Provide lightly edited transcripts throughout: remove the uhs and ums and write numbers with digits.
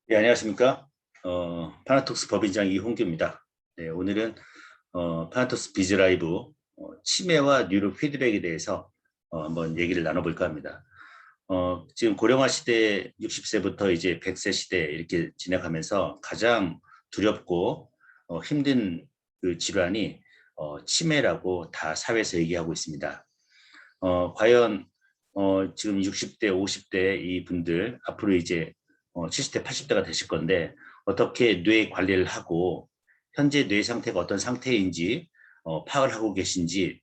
네, 안녕하십니까. 파나톡스 법인장 이홍규입니다. 네, 오늘은 파나톡스 비즈라이브 치매와 뉴로 피드백에 대해서 한번 얘기를 나눠볼까 합니다. 지금 고령화 시대 60세부터 이제 100세 시대 이렇게 지나가면서 가장 두렵고 힘든 그 질환이 치매라고 다 사회에서 얘기하고 있습니다. 과연 지금 60대, 50대 이 분들 앞으로 이제 70대, 80대가 되실 건데 어떻게 뇌 관리를 하고 현재 뇌 상태가 어떤 상태인지 파악을 하고 계신지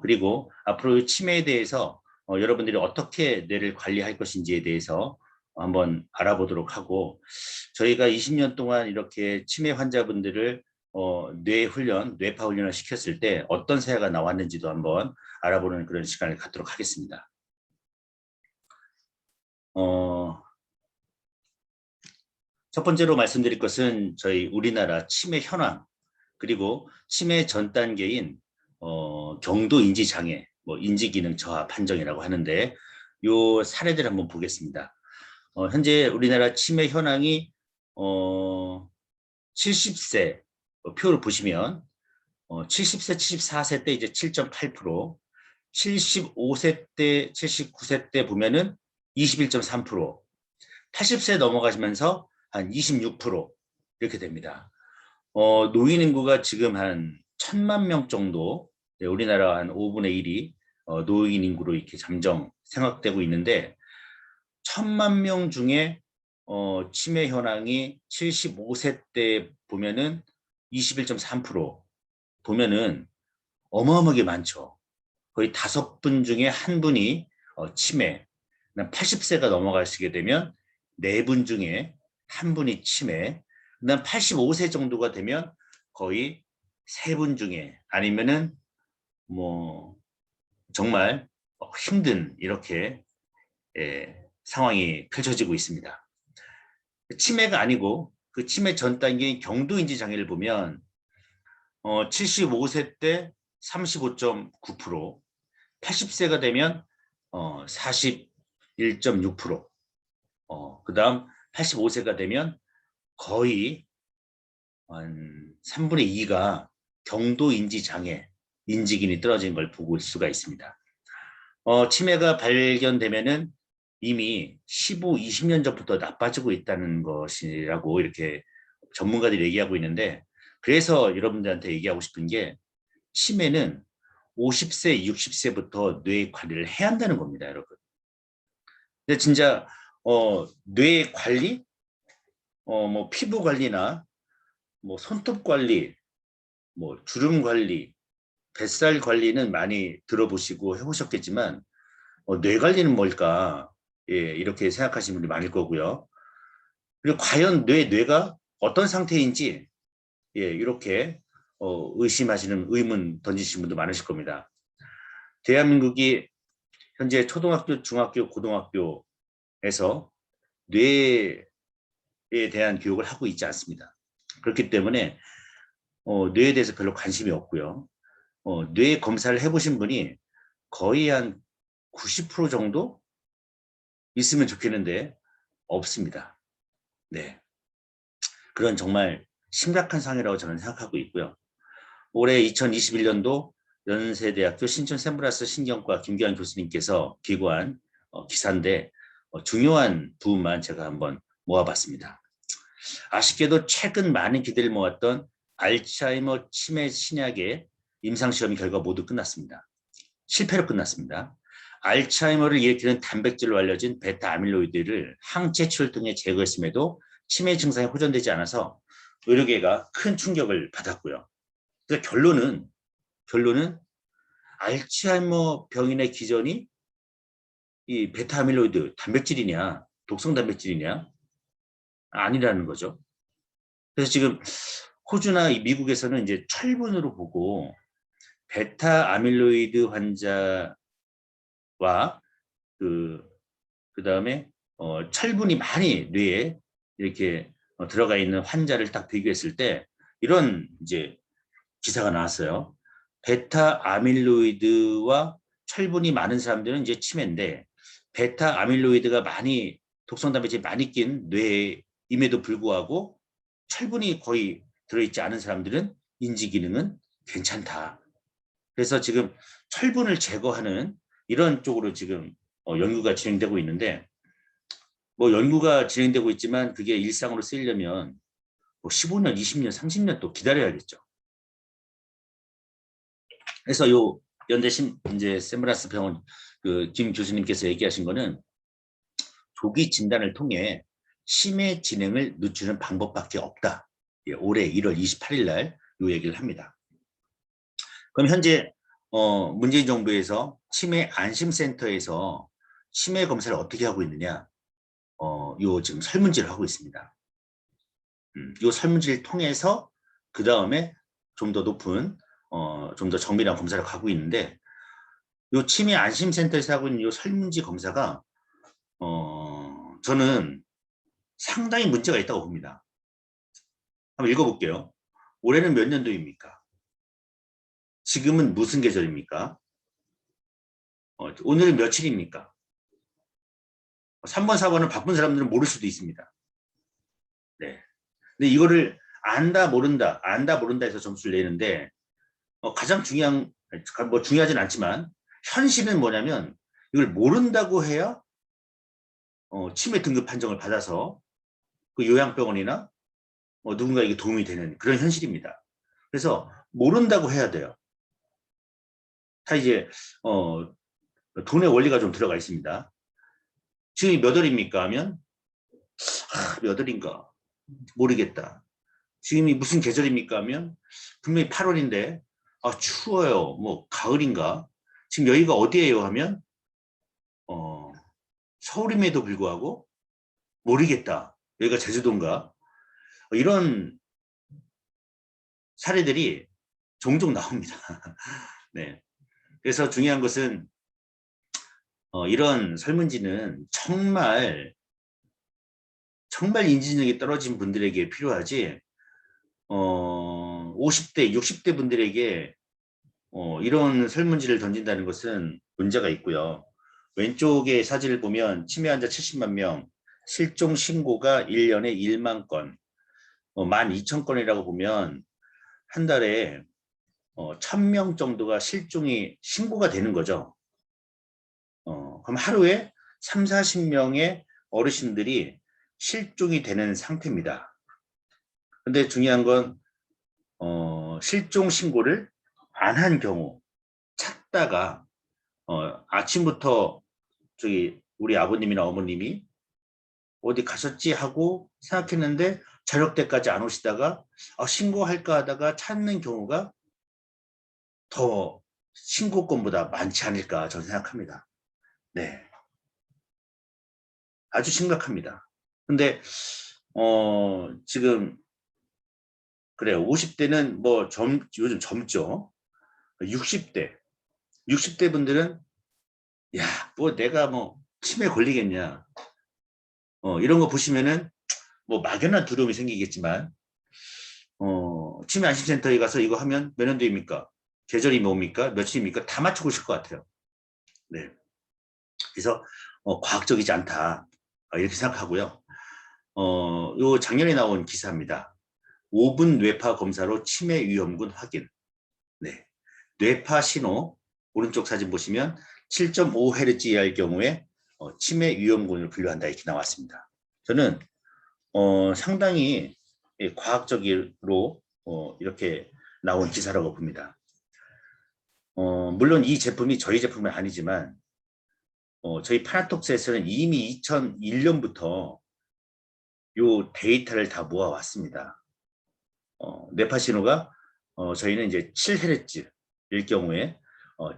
그리고 앞으로 치매에 대해서 여러분들이 어떻게 뇌를 관리할 것인지에 대해서 한번 알아보도록 하고 저희가 20년 동안 이렇게 치매 환자분들을 뇌 훈련, 뇌파 훈련을 시켰을 때 어떤 사례가 나왔는지도 한번 알아보는 그런 시간을 갖도록 하겠습니다. 어, 첫 번째로 말씀드릴 것은 저희 우리나라 치매 현황, 그리고 치매 전 단계인 경도 인지 장애, 뭐 인지 기능 저하 판정이라고 하는데 요 사례들 한번 보겠습니다. 현재 우리나라 치매 현황이 70세 표를 보시면 70세, 74세 때 이제 7.8%, 75세 때, 79세 때 보면은 21.3%, 80세 넘어가시면서 한 26% 이렇게 됩니다. 노인 인구가 지금 한 1,000만 명 정도, 네, 우리나라 한 5분의 1이 노인 인구로 이렇게 잠정 생각되고 있는데 1,000만 명 중에 치매 현황이 75세 때 보면은 21.3% 보면은 어마어마하게 많죠. 거의 5분 중에 한 분이 치매, 80세가 넘어가시게 되면 4분 중에 한 분이 치매, 그다음 85세 정도가 되면 거의 3분 중에 아니면은 뭐 정말 힘든 이렇게 상황이 펼쳐지고 있습니다. 치매가 아니고 그 치매 전 단계인 경도인지 장애를 보면 75세 때 35.9%, 80세가 되면 41.6%, 그다음 85세가 되면 거의 한 3분의 2가 경도 인지 장애, 인지기능이 떨어진 걸 볼 수가 있습니다. 치매가 발견되면은 이미 15, 20년 전부터 나빠지고 있다는 것이라고 이렇게 전문가들이 얘기하고 있는데 그래서 여러분들한테 얘기하고 싶은 게 치매는 50세, 60세부터 뇌 관리를 해야 한다는 겁니다, 여러분. 근데 진짜 뇌 관리, 뭐 피부 관리나 뭐 손톱 관리, 뭐 주름 관리, 뱃살 관리는 많이 들어보시고 해보셨겠지만 뇌 관리는 뭘까? 예, 이렇게 생각하시는 분들이 많을 거고요. 그리고 과연 뇌가 어떤 상태인지 예, 이렇게 의심하시는 의문 던지시는 분도 많으실 겁니다. 대한민국이 현재 초등학교, 중학교, 고등학교에서 뇌에 대한 교육을 하고 있지 않습니다. 그렇기 때문에 뇌에 대해서 별로 관심이 없고요. 뇌 검사를 해보신 분이 거의 한 90% 정도 있으면 좋겠는데 없습니다. 네, 그런 정말 심각한 상황이라고 저는 생각하고 있고요. 올해 2021년도 연세대학교 신촌 샘브라스 신경과 김기환 교수님께서 기고한 기사인데 중요한 부분만 제가 한번 모아봤습니다. 아쉽게도 최근 많은 기대를 모았던 알츠하이머 치매 신약의 임상시험 결과 모두 끝났습니다. 실패로 끝났습니다. 알츠하이머를 일으키는 단백질로 알려진 베타 아밀로이드를 항체취를 통해 제거했음에도 치매 증상이 호전되지 않아서 의료계가 큰 충격을 받았고요. 그러니까 결론은 알츠하이머 병인의 기전이 이 베타 아밀로이드 단백질이냐 독성 단백질이냐 아니라는 거죠. 그래서 지금 호주나 미국에서는 이제 철분으로 보고 베타 아밀로이드 환자와 그 그다음에 철분이 많이 뇌에 이렇게 들어가 있는 환자를 딱 비교했을 때 이런 이제 기사가 나왔어요. 베타 아밀로이드와 철분이 많은 사람들은 이제 치매인데 베타 아밀로이드가 많이 독성 단백질이 많이 낀 뇌에 임에도 불구하고 철분이 거의 들어있지 않은 사람들은 인지 기능은 괜찮다. 그래서 지금 철분을 제거하는 이런 쪽으로 지금 연구가 진행되고 있는데, 뭐 연구가 진행되고 있지만 그게 일상으로 쓰이려면 뭐 15년, 20년, 30년 또 기다려야겠죠. 그래서 요 연대심 이제 세브란스 병원 그 김 교수님께서 얘기하신 거는 조기 진단을 통해 치매 진행을 늦추는 방법밖에 없다. 예, 올해 1월 28일 날 이 얘기를 합니다. 그럼 현재 문재인 정부에서 치매 안심센터에서 치매 검사를 어떻게 하고 있느냐? 요 지금 설문지를 하고 있습니다. 요 설문지를 통해서 그 다음에 좀 더 높은 좀 더 정밀한 검사를 가고 있는데, 요 치매 안심센터에서 하고 있는 요 설문지 검사가 저는 상당히 문제가 있다고 봅니다. 한번 읽어볼게요. 올해는 몇 년도입니까? 지금은 무슨 계절입니까? 오늘은 며칠입니까? 3번, 4번은 바쁜 사람들은 모를 수도 있습니다. 네. 근데 이거를 안다, 모른다, 안다, 모른다 해서 점수를 내는데, 가장 중요한, 뭐 중요하진 않지만, 현실은 뭐냐면, 이걸 모른다고 해야, 치매 등급 판정을 받아서 그 요양병원이나 누군가에게 도움이 되는 그런 현실입니다. 그래서 모른다고 해야 돼요. 다 이제 돈의 원리가 좀 들어가 있습니다. 지금 몇 월입니까 하면 몇 월인가 모르겠다. 지금이 무슨 계절입니까 하면 분명히 8월인데 추워요. 뭐 가을인가. 지금 여기가 어디예요 하면 서울임에도 불구하고 모르겠다. 여기가 제주도인가. 이런 사례들이 종종 나옵니다. 네. 그래서 중요한 것은 이런 설문지는 정말 인지능이 떨어진 분들에게 필요하지 50대, 60대 분들에게 이런 설문지를 던진다는 것은 문제가 있고요. 왼쪽의 사진을 보면 치매 환자 70만 명, 실종 신고가 1년에 1만 건, 12,000건이라고 보면 한 달에 1,000명 정도가 실종이 신고가 되는 거죠. 그럼 하루에 3, 40명의 어르신들이 실종이 되는 상태입니다. 근데 중요한 건 실종 신고를 안 한 경우 찾다가 아침부터 저기 우리 아버님이나 어머님이 어디 가셨지 하고 생각했는데 저녁 때까지 안 오시다가 신고할까 하다가 찾는 경우가 더 신고건보다 많지 않을까 저는 생각합니다. 네, 아주 심각합니다. 근데 지금 그래요. 50대는 뭐 요즘 젊죠. 60대 분들은 뭐 내가 뭐 치매 걸리겠냐. 이런 거 보시면은 뭐 막연한 두려움이 생기겠지만 치매 안심센터에 가서 이거 하면 몇 년도입니까? 계절이 뭡니까? 며칠입니까? 다 맞춰보실 것 같아요. 네. 그래서 과학적이지 않다. 이렇게 생각하고요. 요 작년에 나온 기사입니다. 5분 뇌파 검사로 치매 위험군 확인. 네. 뇌파 신호 오른쪽 사진 보시면 7.5Hz 이하일 경우에 치매 위험군을 분류한다 이렇게 나왔습니다. 저는 상당히 과학적으로 이렇게 나온 기사라고 봅니다. 물론 이 제품이 저희 제품은 아니지만 저희 파나톡스에서는 이미 2001년부터 요 데이터를 다 모아왔습니다. 뇌파 신호가 저희는 이제 7Hz일 경우에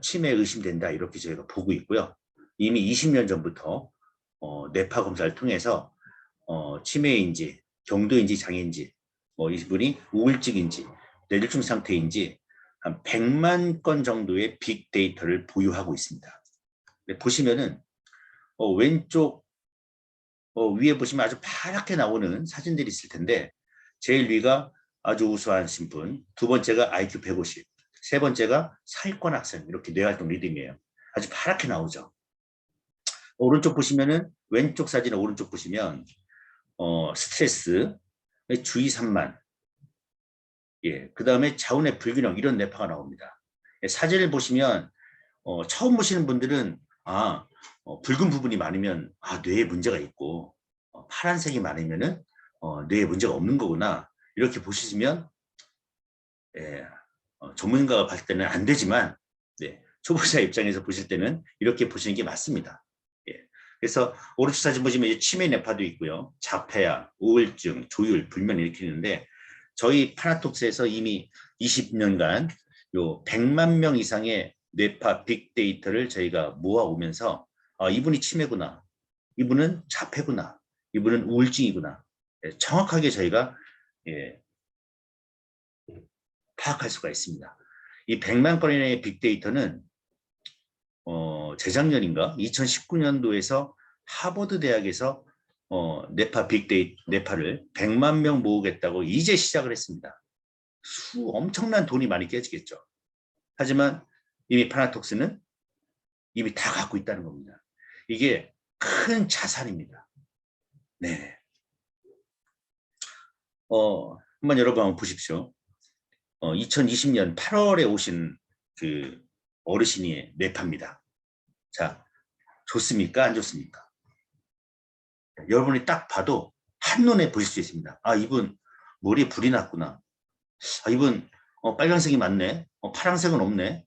치매 의심된다 이렇게 저희가 보고 있고요. 이미 20년 전부터 뇌파 검사를 통해서 치매인지 경도인지 장애인지 이분이 우울증인지 뇌졸중 상태인지 한 100만 건 정도의 빅데이터를 보유하고 있습니다. 보시면은 왼쪽 위에 보시면 아주 파랗게 나오는 사진들이 있을 텐데 제일 위가 아주 우수한 신분, 두 번째가 IQ 150, 세 번째가 사회권 학생 이렇게 뇌활동 리듬이에요. 아주 파랗게 나오죠. 오른쪽 보시면은 왼쪽 사진의 오른쪽 보시면 스트레스, 주의 산만, 예, 그 다음에 자운의 불균형 이런 뇌파가 나옵니다. 예, 사진을 보시면 처음 보시는 분들은 붉은 부분이 많으면 뇌에 문제가 있고 파란색이 많으면은 뇌에 문제가 없는 거구나 이렇게 보시면 예, 전문가가 봤을 때는 안 되지만 네, 초보자 입장에서 보실 때는 이렇게 보시는 게 맞습니다. 예, 그래서 오른쪽 사진 보시면 이제 치매 뇌파도 있고요, 자폐아, 우울증, 조율, 불면 이렇게 있는데 저희 파나톡스에서 이미 20년간 요 100만 명 이상의 뇌파 빅데이터를 저희가 모아오면서 이분이 치매구나, 이분은 자폐구나, 이분은 우울증이구나 예, 정확하게 저희가 예, 파악할 수가 있습니다. 이 100만 건의 빅데이터는 재작년인가 2019년도에서 하버드 대학에서 뇌파 뇌파를 100만 명 모으겠다고 이제 시작을 했습니다. 엄청난 돈이 많이 깨지겠죠. 하지만 이미 파나톡스는 이미 다 갖고 있다는 겁니다. 이게 큰 자산입니다. 네. 한번 여러분 한번 보십시오. 2020년 8월에 오신 그 어르신이 뇌파입니다. 자, 좋습니까? 안 좋습니까? 여러분이 딱 봐도 한눈에 보실 수 있습니다. 이분 머리에 불이 났구나. 이분 빨간색이 많네. 파란색은 없네.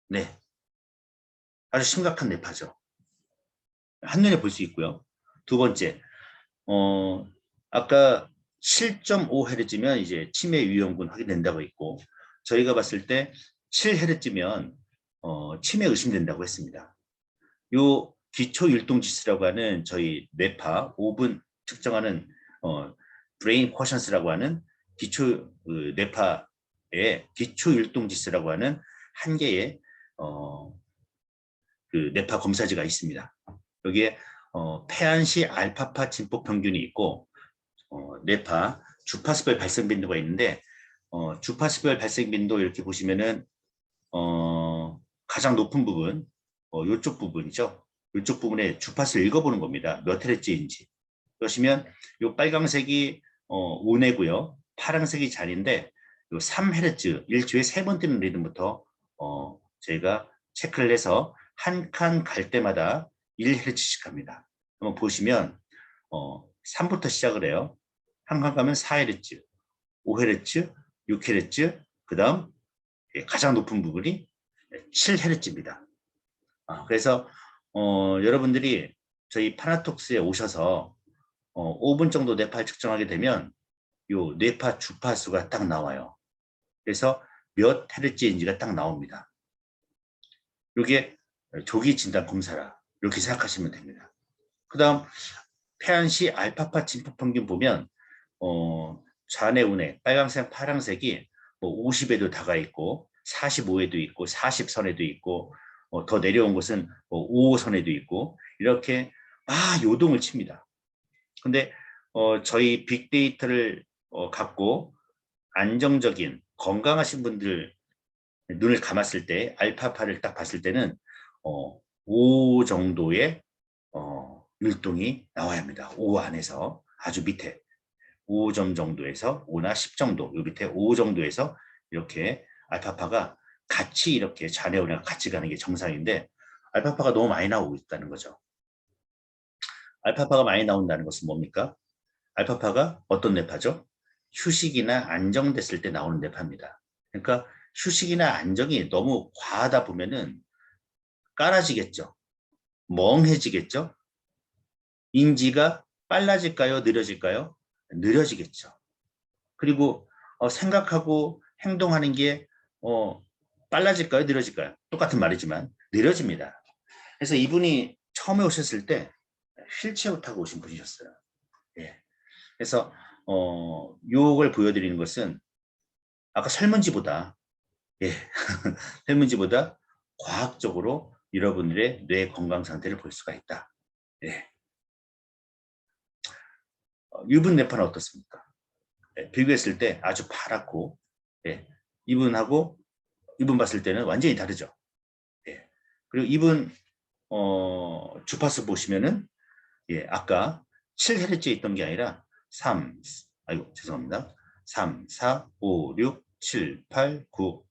네, 아주 심각한 뇌파죠. 한눈에 볼 수 있고요. 두 번째, 아까 7.5Hz면 이제 치매 위험군 확인된다고 했고, 저희가 봤을 때 7Hz면 치매 의심된다고 했습니다. 요 기초 율동 지수라고 하는 저희 뇌파 5분 측정하는 브레인 쿼션스라고 하는 기초 뇌파의 기초 율동 지수라고 하는 한 개의 그 뇌파 검사지가 있습니다. 여기에 폐안시 알파파 진폭 평균이 있고 뇌파 주파수별 발생 빈도가 있는데 주파수별 발생 빈도 이렇게 보시면은 가장 높은 부분 이쪽 부분이죠. 이쪽 부분에 주파수를 읽어보는 겁니다. 몇 헤르츠인지. 그러시면 요 빨강색이 온회고요. 파란색이 잔인데 요 3헤르츠 일주일에 3번 뜨는 리듬부터 저희가 체크를 해서 한 칸 갈 때마다 1헤르츠씩 합니다. 한번 보시면 3부터 시작을 해요. 한 칸 가면 4헤르츠, 5헤르츠, 6헤르츠, 그 다음 가장 높은 부분이 7헤르츠입니다. 그래서 여러분들이 저희 파나톡스에 오셔서 5분 정도 뇌파를 측정하게 되면 요 뇌파 주파수가 딱 나와요. 그래서 몇 헤르츠인지가 딱 나옵니다. 이게 조기 진단 검사라 이렇게 생각하시면 됩니다. 그 다음 폐안시 알파파 진폭 평균 보면 좌뇌 우뇌 빨간색 파란색이 뭐 50에도 다가 있고 45에도 있고 40선에도 있고 더 내려온 곳은 5호선에도 있고 이렇게 요동을 칩니다. 근데 저희 빅데이터를 갖고 안정적인 건강하신 분들 눈을 감았을 때 알파파를 딱 봤을 때는 5 정도의 율동이 나와야 합니다. 5 안에서 아주 밑에 5점 정도에서 5나 10 정도, 요 밑에 5 정도에서 이렇게 알파파가 같이 이렇게 좌뇌우뇌가 같이 가는 게 정상인데 알파파가 너무 많이 나오고 있다는 거죠. 알파파가 많이 나온다는 것은 뭡니까? 알파파가 어떤 뇌파죠? 휴식이나 안정됐을 때 나오는 뇌파입니다. 그러니까 휴식이나 안정이 너무 과하다 보면은 깔아지겠죠. 멍해지겠죠. 인지가 빨라질까요? 느려질까요? 느려지겠죠. 그리고 생각하고 행동하는 게 빨라질까요? 느려질까요? 똑같은 말이지만 느려집니다. 그래서 이분이 처음에 오셨을 때 휠체어 타고 오신 분이셨어요. 예. 그래서 요걸 보여드리는 것은 아까 설문지보다 예, 설문지보다 과학적으로 여러분들의 뇌 건강 상태를 볼 수가 있다. 예. 유분 뇌파는 어떻습니까? 예, 비교했을 때 아주 파랗고 예, 이분하고 이분 봤을 때는 완전히 다르죠. 예. 그리고 이분 주파수 보시면은 예, 아까 7Hz에 있던 게 아니라 아이고 죄송합니다. 3, 4, 5, 6, 7, 8, 9,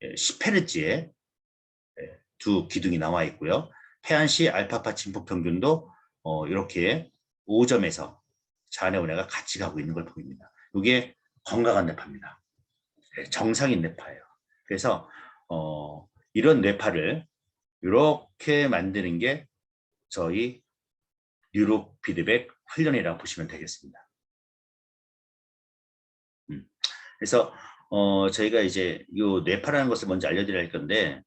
10Hz의 두 기둥이 나와 있고요. 폐안시 알파파 진폭 평균도 이렇게 5점에서 자안의 운해가 같이 가고 있는 걸 보입니다. 이게 건강한 뇌파입니다. 정상인 뇌파예요. 그래서 이런 뇌파를 이렇게 만드는 게 저희 뉴로 피드백 훈련이라고 보시면 되겠습니다. 그래서 저희가 이제 이 뇌파라는 것을 먼저 알려드려야 할 건데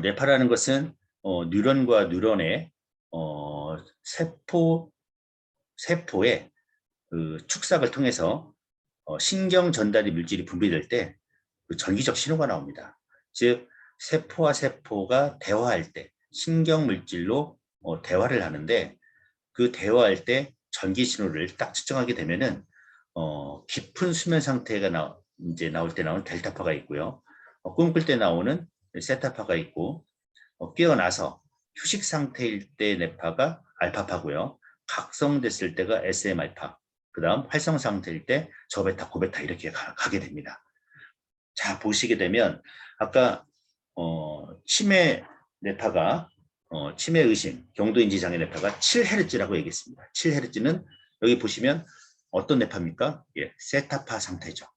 뇌파라는 것은 뉴런과 뉴런의 세포의 그 축삭을 통해서 신경 전달이 물질이 분비될 때 그 전기적 신호가 나옵니다. 즉 세포와 세포가 대화할 때 신경 물질로 대화를 하는데 그 대화할 때 전기 신호를 딱 측정하게 되면은 깊은 수면 상태가 이제 나올 때 나오는 델타파가 있고요. 꿈꿀 때 나오는 세타파가 있고 깨어나서 휴식 상태일 때 뇌파가 알파파고요. 각성됐을 때가 SM알파, 그 다음 활성 상태일 때 저베타, 고베타 이렇게 가게 됩니다. 자, 보시게 되면 아까 치매 뇌파가 치매 의심, 경도인지 장애 뇌파가 7Hz라고 얘기했습니다. 7Hz는 여기 보시면 어떤 뇌파입니까? 예, 세타파 상태죠.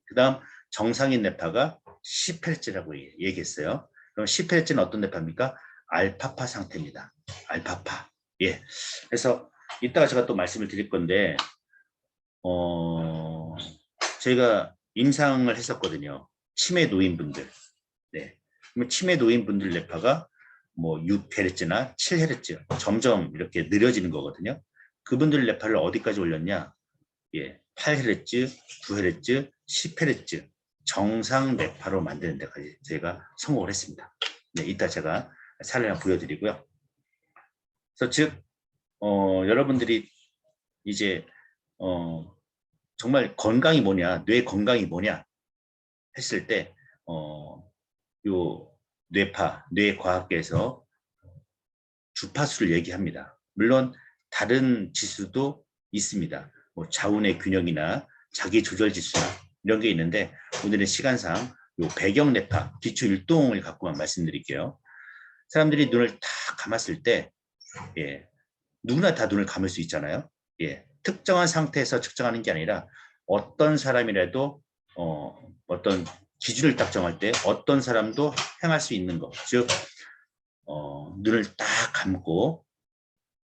그 다음 정상인 뇌파가 10Hz라고 얘기했어요. 그럼 10Hz는 어떤 뇌파입니까? 알파파 상태입니다. 알파파. 예. 그래서 이따가 제가 또 말씀을 드릴 건데 저희가 임상을 했었거든요. 치매 노인분들. 네. 그러면 치매 노인분들 뇌파가 뭐 6Hz나 7Hz 점점 이렇게 느려지는 거거든요. 그분들 뇌파를 어디까지 올렸냐? 예, 8Hz, 9Hz, 10Hz 정상 뇌파로 만드는 데까지 저희가 성공을 했습니다. 네, 이따 제가 사례를 보여드리고요. 그래서 즉 여러분들이 이제 정말 건강이 뭐냐, 뇌 건강이 뭐냐 했을 때 요 뇌파, 뇌과학계에서 주파수를 얘기합니다. 물론 다른 지수도 있습니다. 뭐 자운의 균형이나 자기 조절 지수나 이런 게 있는데 오늘은 시간상 요 배경 뇌파, 기초 율동을 갖고만 말씀드릴게요. 사람들이 눈을 다 감았을 때 예, 누구나 다 눈을 감을 수 있잖아요. 예, 특정한 상태에서 측정하는 게 아니라 어떤 사람이라도 어떤 기준을 딱 정할 때 어떤 사람도 행할 수 있는 것, 즉 눈을 딱 감고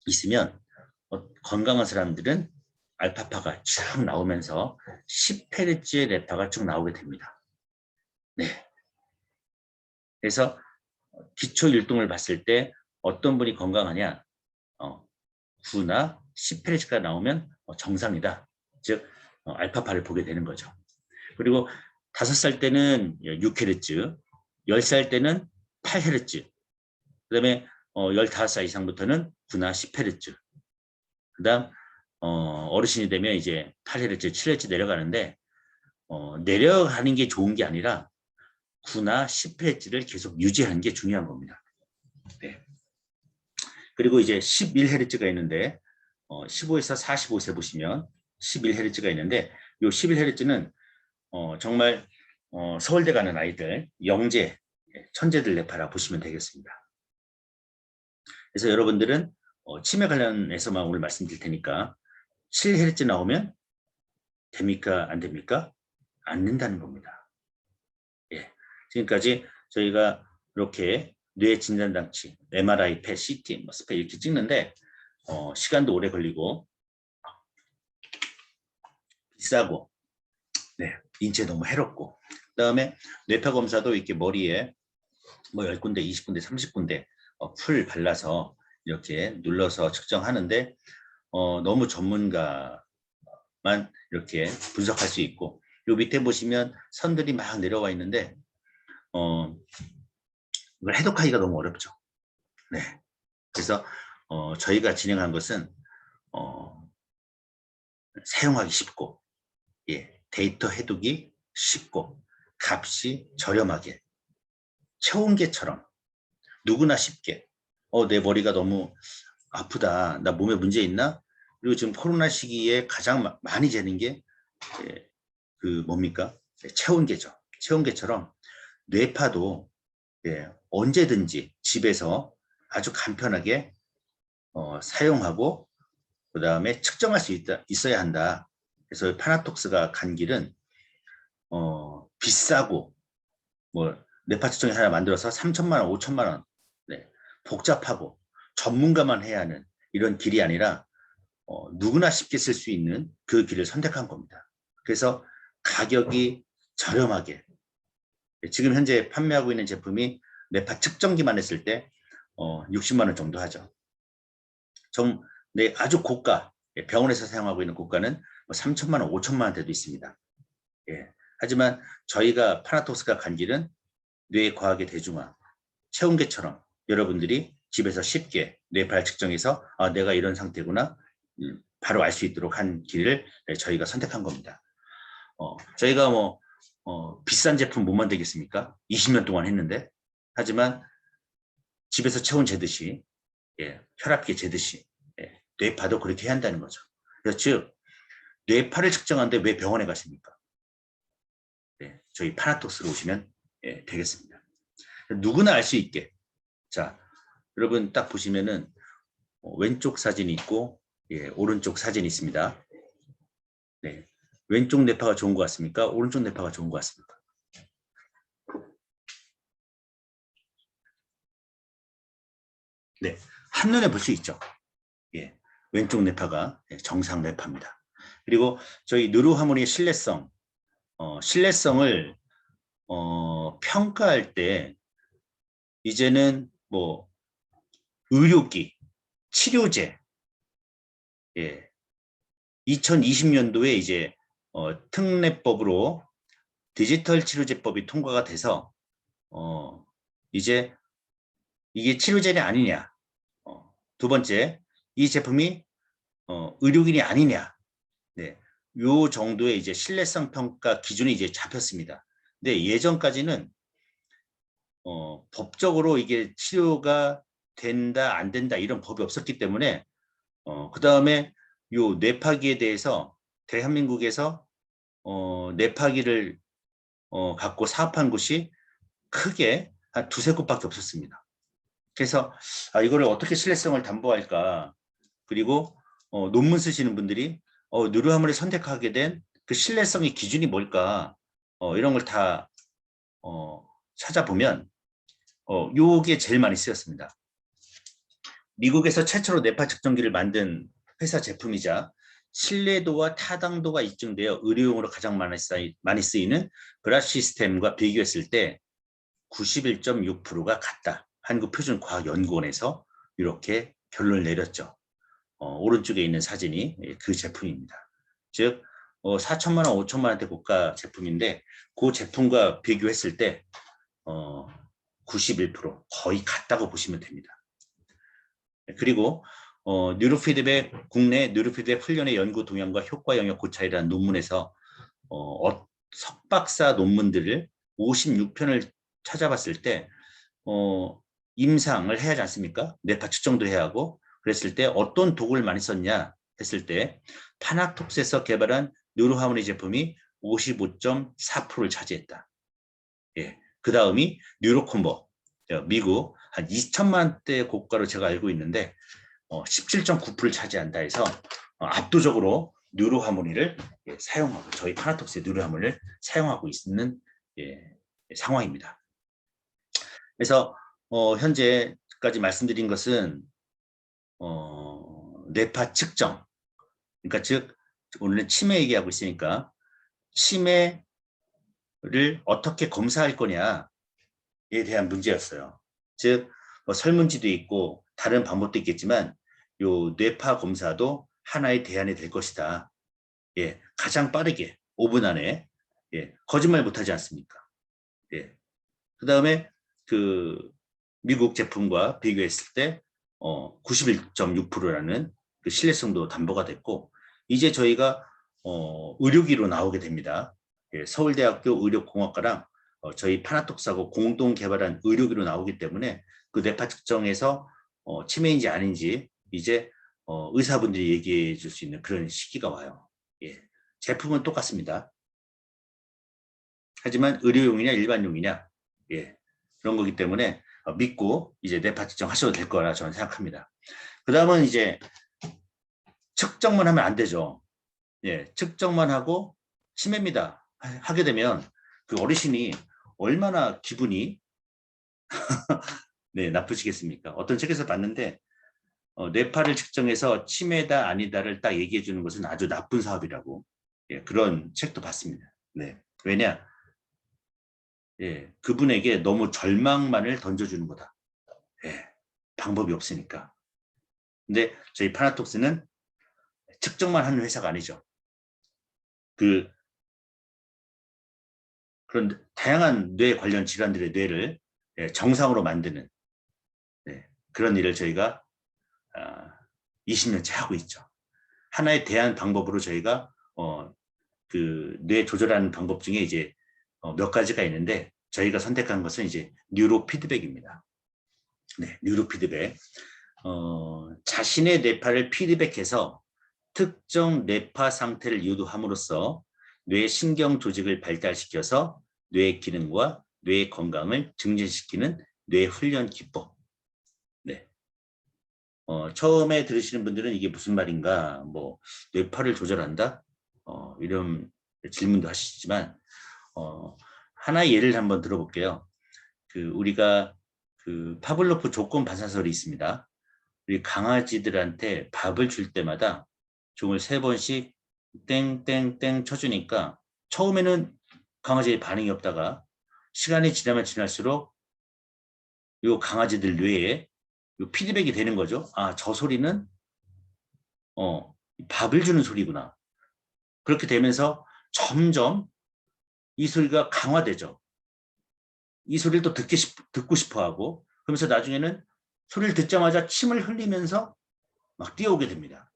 있으면 건강한 사람들은 알파파가 쭉 나오면서 10Hz의 뇌파가 쭉 나오게 됩니다. 네. 그래서 기초 율동을 봤을 때 어떤 분이 건강하냐? 9나 10Hz가 나오면 정상이다. 즉 알파파를 보게 되는 거죠. 그리고 5살 때는 6Hz, 10살 때는 8Hz, 그 다음에 15살 이상부터는 9나 10Hz, 그 다음 어르신이 되면 이제 8Hz, 7Hz 내려가는데 내려가는 게 좋은 게 아니라 9나 10Hz를 계속 유지하는 게 중요한 겁니다. 네. 그리고 이제 11Hz가 있는데 15에서 45세 보시면 11Hz가 있는데 이 11Hz는 정말 서울대 가는 아이들, 영재, 천재들 뇌파라 보시면 되겠습니다. 그래서 여러분들은 치매 관련해서만 오늘 말씀드릴 테니까 7Hz 나오면 됩니까? 안 됩니까? 안 된다는 겁니다. 예. 지금까지 저희가 이렇게 뇌 진단장치, MRI, 펫, CT, 스펙 이렇게 찍는데 시간도 오래 걸리고 비싸고 네, 인체에 너무 해롭고 그다음에 뇌파 검사도 이렇게 머리에 뭐 10군데, 20군데, 30군데 풀 발라서 이렇게 눌러서 측정하는데 너무 전문가만 이렇게 분석할 수 있고 요 밑에 보시면 선들이 막 내려와 있는데 이걸 해독하기가 너무 어렵죠. 네. 그래서 저희가 진행한 것은 사용하기 쉽고 예, 데이터 해독이 쉽고 값이 저렴하게 체온계처럼 누구나 쉽게 내 머리가 너무 아프다, 나 몸에 문제 있나? 그리고 지금 코로나 시기에 가장 많이 재는 게 그 뭡니까? 체온계죠. 체온계처럼 뇌파도 언제든지 집에서 아주 간편하게 사용하고 그 다음에 측정할 수 있어야 한다. 그래서 파나톡스가 간 길은 비싸고 뭐 뇌파 측정기 하나 만들어서 3천만 원, 5천만 원 복잡하고 전문가만 해야 하는 이런 길이 아니라 누구나 쉽게 쓸 수 있는 그 길을 선택한 겁니다. 그래서 가격이 저렴하게 지금 현재 판매하고 있는 제품이 뇌파 측정기만 했을 때 60만 원 정도 하죠. 아주 고가 병원에서 사용하고 있는 고가는 3천만 원, 5천만 원대도 있습니다. 하지만 저희가 파나톡스가 간 길은 뇌과학의 대중화, 체온계처럼 여러분들이 집에서 쉽게 뇌파를 측정해서 내가 이런 상태구나 바로 알 수 있도록 한 길을 저희가 선택한 겁니다. 저희가 비싼 제품 못 만들겠습니까? 20년 동안 했는데. 하지만 집에서 체온 재듯이 혈압계 재듯이 뇌파도 그렇게 해야 한다는 거죠. 그래서 즉 뇌파를 측정하는데 왜 병원에 가십니까? 저희 파나톡스로 오시면 되겠습니다. 누구나 알 수 있게. 자, 여러분 딱 보시면은 왼쪽 사진이 있고 오른쪽 사진이 있습니다. 왼쪽 뇌파가 좋은 것 같습니까? 오른쪽 뇌파가 좋은 것 같습니까? 한눈에 볼 수 있죠. 왼쪽 뇌파가 정상 뇌파입니다. 그리고 저희 누르하모니의 신뢰성을 평가할 때 이제는 뭐 의료기, 치료제, 2020년도에 이제 특례법으로 디지털 치료제법이 통과가 돼서 이제 이게 치료제냐 아니냐, 두 번째 이 제품이 의료기이 아니냐, 요 정도의 이제 신뢰성 평가 기준이 이제 잡혔습니다. 근데 예전까지는 법적으로 이게 치료가 된다 안 된다 이런 법이 없었기 때문에 그 다음에 요 뇌파기에 대해서 대한민국에서 뇌파기를 갖고 사업한 곳이 크게 한 두세 곳밖에 없었습니다. 그래서 이거를 어떻게 신뢰성을 담보할까, 그리고 논문 쓰시는 분들이 누르하모를 선택하게 된 그 신뢰성의 기준이 뭘까, 이런 걸 다 찾아보면 요게 제일 많이 쓰였습니다. 미국에서 최초로 뇌파 측정기를 만든 회사 제품이자 신뢰도와 타당도가 입증되어 의료용으로 가장 많이 쓰이는 브라 시스템과 비교했을 때 91.6%가 같다. 한국표준과학연구원에서 이렇게 결론을 내렸죠. 오른쪽에 있는 사진이 그 제품입니다. 즉 4천만 원, 5천만 원대 고가 제품인데 그 제품과 비교했을 때 91% 거의 같다고 보시면 됩니다. 그리고 뉴로피드백, 국내 뉴로피드백 훈련의 연구 동향과 효과 영역 고차이라는 논문에서 석박사 논문들을 56편을 찾아봤을 때 임상을 해야 하지 않습니까? 뇌파 측정도 해야 하고, 그랬을 때 어떤 도구를 많이 썼냐 했을 때 파나톡스에서 개발한 뉴로하모니 제품이 55.4%를 차지했다. 그 다음이 뉴로콤보, 미국 한 2천만 원대 고가로 제가 알고 있는데 17.9%를 차지한다 해서 압도적으로 뉴로하모니를 사용하고, 저희 파나톡스의 뉴로하모니를 사용하고 있는 상황입니다. 그래서 현재까지 말씀드린 것은 뇌파 측정, 그러니까 즉 오늘은 치매 얘기하고 있으니까 치매를 어떻게 검사할 거냐에 대한 문제였어요. 즉 설문지도 있고 다른 방법도 있겠지만 요 뇌파 검사도 하나의 대안이 될 것이다. 가장 빠르게 5분 안에 거짓말 못하지 않습니까? 그 다음에 그 미국 제품과 비교했을 때 91.6%라는 그 신뢰성도 담보가 됐고, 이제 저희가 의료기로 나오게 됩니다. 서울대학교 의료공학과랑 저희 파나톡스하고 공동 개발한 의료기로 나오기 때문에 그 뇌파 측정에서 치매인지 아닌지 이제 의사분들이 얘기해 줄 수 있는 그런 시기가 와요. 예. 제품은 똑같습니다. 하지만 의료용이냐 일반용이냐, 예, 그런 거기 때문에 믿고 이제 뇌파 측정하셔도 될 거라 저는 생각합니다. 그 다음은 이제 측정만 하면 안 되죠. 예, 측정만 하고 치매입니다 하게 되면 그 어르신이 얼마나 기분이 네, 나쁘시겠습니까? 어떤 책에서 봤는데 뇌파를 측정해서 치매다 아니다를 딱 얘기해 주는 것은 아주 나쁜 사업이라고, 예, 그런 책도 봤습니다. 네, 왜냐? 예, 그분에게 너무 절망만을 던져주는 거다. 예, 방법이 없으니까. 근데 저희 파나톡스는 측정만 하는 회사가 아니죠. 그런 다양한 뇌 관련 질환들의 뇌를, 예, 정상으로 만드는, 예, 그런 일을 저희가 20년째 하고 있죠. 하나의 대안 방법으로 저희가 그 뇌 조절하는 방법 중에 이제 몇 가지가 있는데 저희가 선택한 것은 이제 뉴로 피드백입니다. 네, 뉴로 피드백. 자신의 뇌파를 피드백해서 특정 뇌파 상태를 유도함으로써 뇌 신경 조직을 발달시켜서 뇌 기능과 뇌 건강을 증진시키는 뇌 훈련 기법. 네. 처음에 들으시는 분들은 이게 무슨 말인가, 뭐 뇌파를 조절한다, 이런 질문도 하시지만 하나의 예를 한번 들어볼게요. 우리가 파블로프 조건 반사설이 있습니다. 우리 강아지들한테 밥을 줄 때마다 종을 3번씩 땡땡땡 쳐주니까 처음에는 강아지의 반응이 없다가 시간이 지나면 지날수록 이 강아지들 뇌에 요 피드백이 되는 거죠. 아, 저 소리는 밥을 주는 소리구나. 그렇게 되면서 점점 이 소리가 강화되죠. 이 소리를 또 듣고 싶어 하고, 그러면서 나중에는 소리를 듣자마자 침을 흘리면서 막 뛰어오게 됩니다.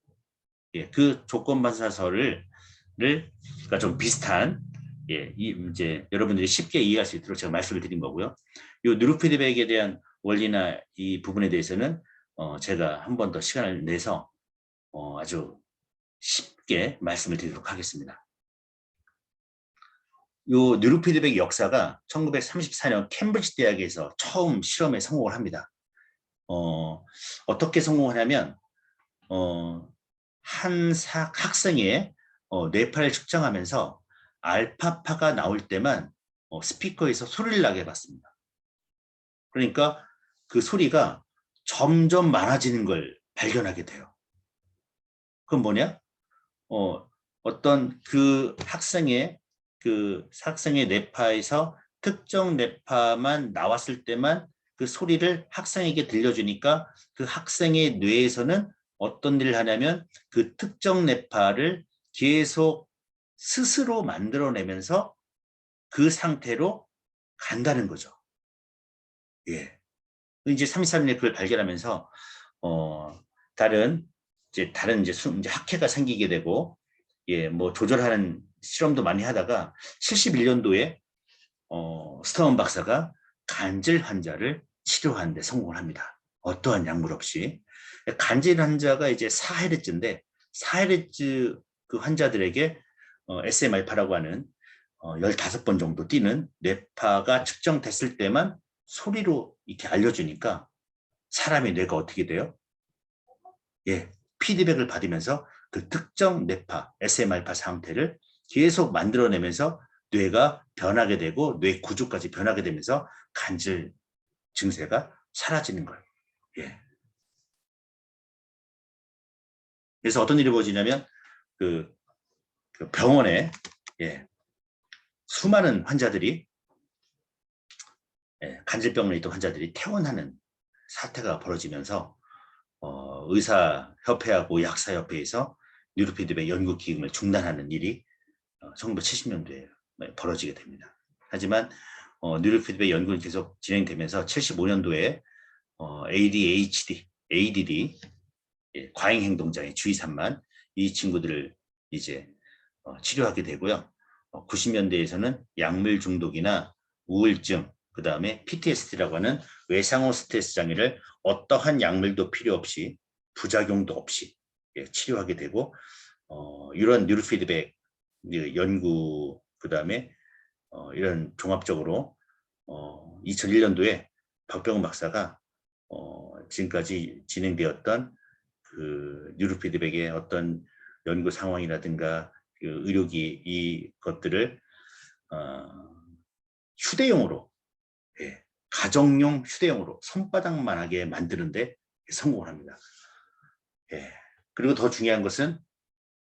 예, 그 조건 반사설을 그러니까 좀 비슷한, 예, 이제 여러분들이 쉽게 이해할 수 있도록 제가 말씀을 드린 거고요. 이 뉴로 피드백에 대한 원리나 이 부분에 대해서는 제가 한 번 더 시간을 내서 아주 쉽게 말씀을 드리도록 하겠습니다. 이 뉴로 피드백 역사가 1934년 캠브리지 대학에서 처음 실험에 성공을 합니다. 어떻게 성공하냐면 한 학생의 뇌파를 측정하면서 알파파가 나올 때만 스피커에서 소리를 나게 해봤습니다. 그러니까 그 소리가 점점 많아지는 걸 발견하게 돼요. 그건 뭐냐? 어떤 그 학생의 뇌파에서 특정 뇌파만 나왔을 때만 그 소리를 학생에게 들려주니까 그 학생의 뇌에서는 어떤 일을 하냐면 그 특정 뇌파를 계속 스스로 만들어내면서 그 상태로 간다는 거죠. 예. 이제 3.3년에 그걸 발견하면서 다른 이제 학회가 생기게 되고, 예, 뭐 조절하는 실험도 많이 하다가 71년도에 스타운 박사가 간질 환자를 치료하는 데 성공을 합니다. 어떠한 약물 없이. 간질 환자가 이제 4헤르츠인데 4헤르츠 그 환자들에게 SMR파라고 하는 15번 정도 뛰는 뇌파가 측정됐을 때만 소리로 이렇게 알려주니까 사람의 뇌가 어떻게 돼요? 예, 피드백을 받으면서 그 특정 뇌파, SMR파 상태를 계속 만들어내면서 뇌가 변하게 되고 뇌 구조까지 변하게 되면서 간질 증세가 사라지는 거예요. 예. 그래서 어떤 일이 벌어지냐면 그 병원에, 예, 수많은 환자들이, 예, 간질병을 있던 환자들이 퇴원하는 사태가 벌어지면서 의사협회하고 약사협회에서 뉴로피드백 연구 기금을 중단하는 일이 1970년도에 벌어지게 됩니다. 하지만 뉴로피드백 연구는 계속 진행되면서 75년도에 ADD, 예, 과잉행동장애 주의 산만, 이 친구들을 이제 치료하게 되고요. 90년대에서는 약물 중독이나 우울증, 그 다음에 PTSD라고 하는 외상후 스트레스 장애를 어떠한 약물도 필요 없이 부작용도 없이 치료하게 되고 이런 뉴로피드백 연구 그다음에 이런 종합적으로 2001년도에 박병훈 박사가 지금까지 진행되었던 그 뉴로피드백의 어떤 연구 상황이라든가 그 의료기 이것들을 휴대용으로 가정용 휴대용으로 손바닥만하게 만드는데 성공을 합니다. 그리고 더 중요한 것은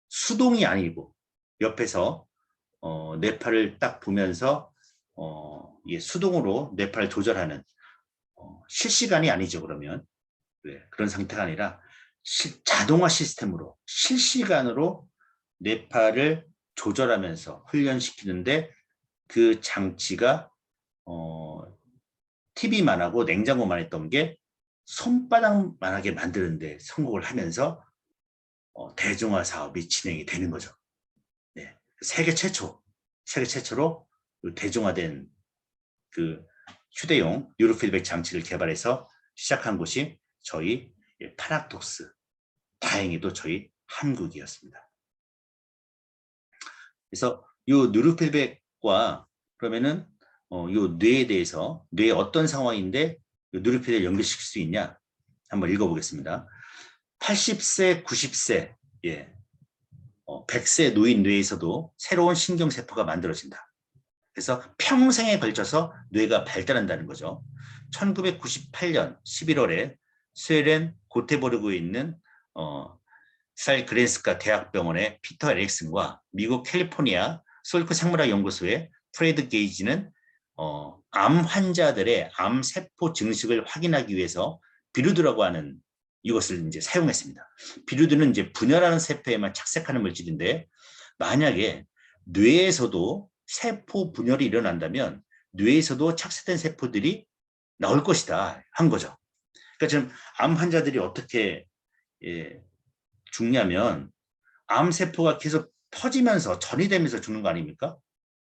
수동이 아니고 옆에서 뇌파를 딱 보면서 수동으로 뇌파를 조절하는 실시간이 아니죠. 그러면 그런 상태가 아니라 자동화 시스템으로 실시간으로 뇌파를 조절하면서 훈련시키는데 그 장치가 TV만 하고 냉장고만 했던 게 손바닥만하게 만드는데 성공을 하면서 대중화 사업이 진행이 되는 거죠. 세계 최초로 대중화된 그 휴대용 뉴로피드백 장치를 개발해서 시작한 곳이 저희 파나톡스, 다행히도 저희 한국이었습니다. 그래서 이 뉴로피드백과 그러면은 이 뇌에 대해서 뇌의 어떤 상황인데 뉴로피드백을 연결시킬 수 있냐 한번 읽어보겠습니다. 80세, 90세, 100세 노인 뇌에서도 새로운 신경세포가 만들어진다. 그래서 평생에 걸쳐서 뇌가 발달한다는 거죠. 1998년 11월에 스웨덴 고테보르그에 있는 살그렌스카 대학병원의 피터 에릭슨과 미국 캘리포니아 솔크 생물학 연구소의 프레드 게이지는 암 환자들의 암세포 증식을 확인하기 위해서 비루드라고 하는 이것을 이제 사용했습니다. 비루드는 이제 분열하는 세포에만 착색하는 물질인데 만약에 뇌에서도 세포 분열이 일어난다면 뇌에서도 착색된 세포들이 나올 것이다 한 거죠. 그러니까 지금 암 환자들이 어떻게 죽냐면 암세포가 계속 퍼지면서 전이 되면서 죽는 거 아닙니까?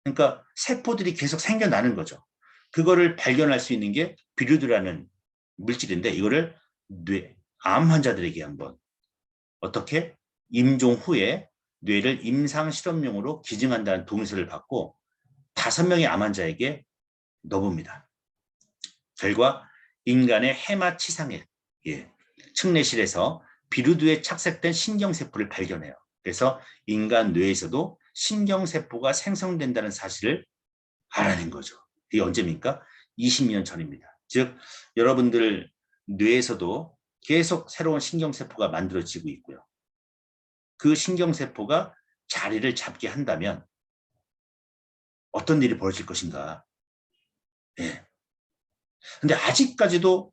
그러니까 세포들이 계속 생겨나는 거죠. 그거를 발견할 수 있는 게 비루드라는 물질인데 이거를 암 환자들에게 한번 어떻게 임종 후에 뇌를 임상 실험용으로 기증한다는 동의서를 받고 5명의 암 환자에게 넣어봅니다. 결과 인간의 해마치상액 측내실에서 비루드에 착색된 신경세포를 발견해요. 그래서 인간 뇌에서도 신경세포가 생성된다는 사실을 알아낸 거죠. 이게 언제입니까? 20년 전입니다. 즉 여러분들 뇌에서도 계속 새로운 신경세포가 만들어지고 있고요. 그 신경세포가 자리를 잡게 한다면 어떤 일이 벌어질 것인가. 근데 아직까지도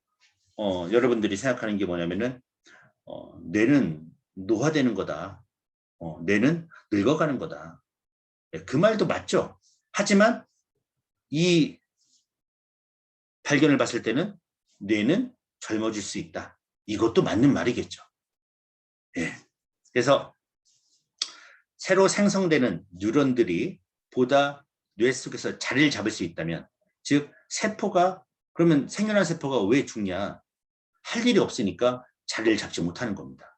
여러분들이 생각하는 게 뭐냐면은 뇌는 노화되는 거다. 뇌는 늙어가는 거다. 그 말도 맞죠. 하지만 이 발견을 봤을 때는 뇌는 젊어질 수 있다. 이것도 맞는 말이겠죠. 그래서 새로 생성되는 뉴런들이 보다 뇌 속에서 자리를 잡을 수 있다면, 즉 세포가 그러면 생겨난 세포가 왜 죽냐? 할 일이 없으니까 자리를 잡지 못하는 겁니다.